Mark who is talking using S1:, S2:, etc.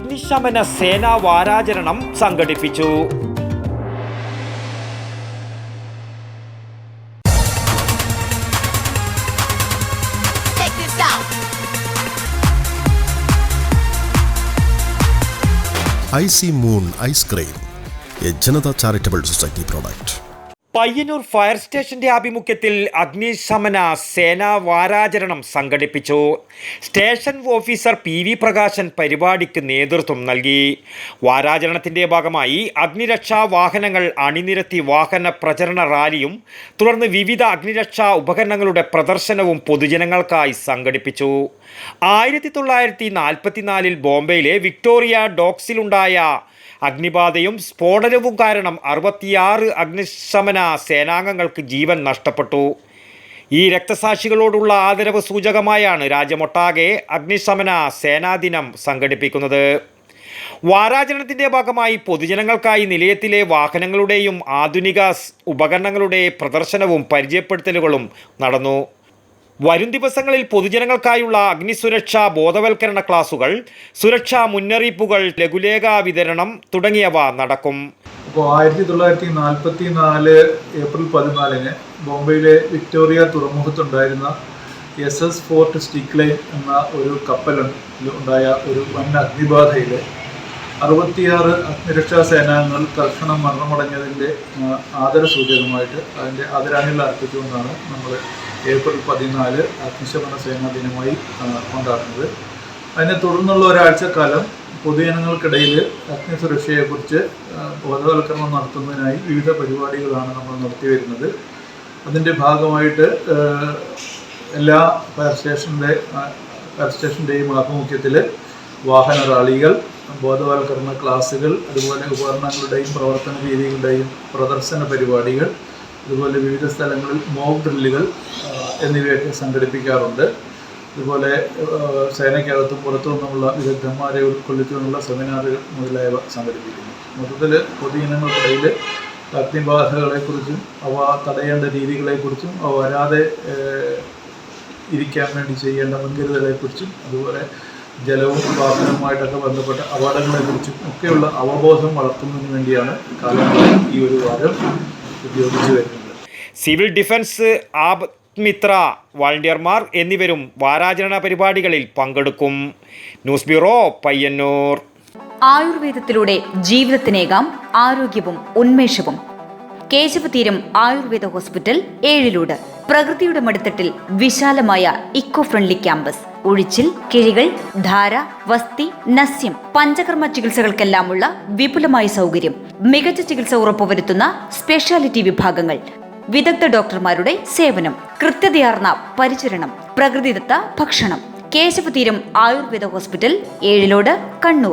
S1: അഗ്നിശമന സേനാ വാരാചരണം സംഘടിപ്പിച്ചു.
S2: Icy moon ice cream, A Janata charitable society product.
S1: Payyanur fire സ്റ്റേഷന്റെ ആഭിമുഖ്യത്തിൽ അഗ്നിശമന സേനാ വാരാചരണം സംഘടിപ്പിച്ചു. സ്റ്റേഷൻ ഓഫീസർ PV പ്രകാശൻ പരിപാടിക്ക് നേതൃത്വം നൽകി. വാരാചരണത്തിന്റെ ഭാഗമായി അഗ്നിരക്ഷാ വാഹനങ്ങൾ അണിനിരത്തി വാഹന പ്രചരണ റാലിയും തുടർന്ന് വിവിധ അഗ്നിരക്ഷാ ഉപകരണങ്ങളുടെ പ്രദർശനവും പൊതുജനങ്ങൾക്കായി സംഘടിപ്പിച്ചു. 1944 ബോംബെയിലെ വിക്ടോറിയ ഡോക്സിലുണ്ടായ അഗ്നിബാധയും സ്ഫോടനവും കാരണം 66 അഗ്നിശമന സേനാംഗങ്ങൾക്ക് ജീവൻ നഷ്ടപ്പെട്ടു. ഈ രക്തസാക്ഷികളോടുള്ള ആദരവ് സൂചകമായാണ് രാജ്യമൊട്ടാകെ അഗ്നിശമന സേനാദിനം സംഘടിപ്പിക്കുന്നത്. വാരാചരണത്തിൻ്റെ ഭാഗമായി പൊതുജനങ്ങൾക്കായി നിലയത്തിലെ വാഹനങ്ങളുടെയും ആധുനിക ഉപകരണങ്ങളുടെ പ്രദർശനവും പരിചയപ്പെടുത്തലുകളും നടന്നു. വരും ദിവസങ്ങളിൽ പൊതുജനങ്ങൾക്കായുള്ള അഗ്നിസുരക്ഷാ ബോധവൽക്കരണ ക്ലാസുകൾ, സുരക്ഷാ മുന്നറിയിപ്പുകൾ, ലഘുലേഖ വിതരണം തുടങ്ങിയവ നടക്കും.
S3: അപ്പോൾ 1944 ഏപ്രിൽ 14 ബോംബെയിലെ വിക്ടോറിയ തുറമുഖത്തുണ്ടായിരുന്ന SS ഫോർട്ട് സ്റ്റിക്ലൈൻ എന്ന ഒരു കപ്പലിൽ ഉണ്ടായ ഒരു വൻ അഗ്നിബാധയിൽ 66 അഗ്നിരക്ഷാ സേനാംഗങ്ങൾ തൽക്ഷണം മരണമടഞ്ഞതിൻ്റെ ആദരസൂചകമായിട്ട് അതിൻ്റെ ആദരാഞ്ജലി അർപ്പിച്ചുകൊണ്ടാണ് നമ്മൾ ഏപ്രിൽ 14 അഗ്നിശമന സേനാ ദിനമായി കൊണ്ടാടുന്നത്. അതിനെ തുടർന്നുള്ള ഒരാഴ്ചക്കാലം പൊതുജനങ്ങൾക്കിടയിൽ അഗ്നിസുരക്ഷയെക്കുറിച്ച് ബോധവൽക്കരണം നടത്തുന്നതിനായി വിവിധ പരിപാടികളാണ് നമ്മൾ നടത്തി വരുന്നത്. അതിൻ്റെ ഭാഗമായിട്ട് എല്ലാ ഫയർ സ്റ്റേഷൻ്റെയും ആഭിമുഖ്യത്തിൽ വാഹന റാലികൾ, ബോധവൽക്കരണ ക്ലാസുകൾ, അതുപോലെ ഉപകരണങ്ങളുടെയും പ്രവർത്തന രീതികളുടെയും പ്രദർശന പരിപാടികൾ, അതുപോലെ വിവിധ സ്ഥലങ്ങളിൽ മോക്ക് ഡ്രില്ലുകൾ എന്നിവയൊക്കെ സംഘടിപ്പിക്കാറുണ്ട്. അതുപോലെ സേനയ്ക്കകത്തും പുറത്തു നിന്നുള്ള വിദഗ്ധന്മാരെ ഉൾക്കൊള്ളിച്ചുകൊണ്ടുള്ള സെമിനാറുകൾ മുതലായവ സംഘടിപ്പിക്കുന്നു. മൊത്തത്തിൽ പൊതുജനങ്ങൾക്കിടയിൽ അഗ്നിബാധകളെക്കുറിച്ചും അവ തടയേണ്ട രീതികളെക്കുറിച്ചും അവ വരാതെ ഇരിക്കാൻ വേണ്ടി ചെയ്യേണ്ട മുൻകരുതലെക്കുറിച്ചും അതുപോലെ ജലവും വാഹനവുമായിട്ടൊക്കെ ബന്ധപ്പെട്ട അപകടങ്ങളെക്കുറിച്ചും ഒക്കെയുള്ള അവബോധം വളർത്തുന്നതിന് വേണ്ടിയാണ് കാലങ്ങളായി ഈ ഒരു വാരം ഉപയോഗിച്ചു വരുന്നത്.
S1: സിവിൽ ഡിഫൻസ്, മിത്ര, വാളണ്ടിയർമാർ എന്നിവരും വാരാചരണ പരിപാടികളിൽ പങ്കെടുക്കും. News bureau, Payyanur.
S4: ആയുർവേദത്തിലൂടെ ജീവിതത്തിനേകാം ആരോഗ്യവും ഉന്മേഷവും. കേശവതീരം ആയുർവേദ ഹോസ്പിറ്റൽ, ഏഴിലൂട്. പ്രകൃതിയുടെ മടിത്തട്ടിൽ വിശാലമായ ഇക്കോ ഫ്രണ്ട്ലി ക്യാമ്പസ്. ഒഴിച്ചിൽ, കിഴികൾ, ധാര, വസ്തി, നസ്യം, പഞ്ചകർമ്മ ചികിത്സകൾക്കെല്ലാമുള്ള വിപുലമായ സൗകര്യം. മികച്ച ചികിത്സ ഉറപ്പുവരുത്തുന്ന സ്പെഷ്യാലിറ്റി വിഭാഗങ്ങൾ, വിദഗ്ധ ഡോക്ടർമാരുടെ സേവനം, കൃത്യതയാർന്ന പരിചരണം, പ്രകൃതിദത്ത ഭക്ഷണം. കേശവതീരം ആയുർവേദ ഹോസ്പിറ്റൽ, ഏഴിലോട്, കണ്ണൂർ.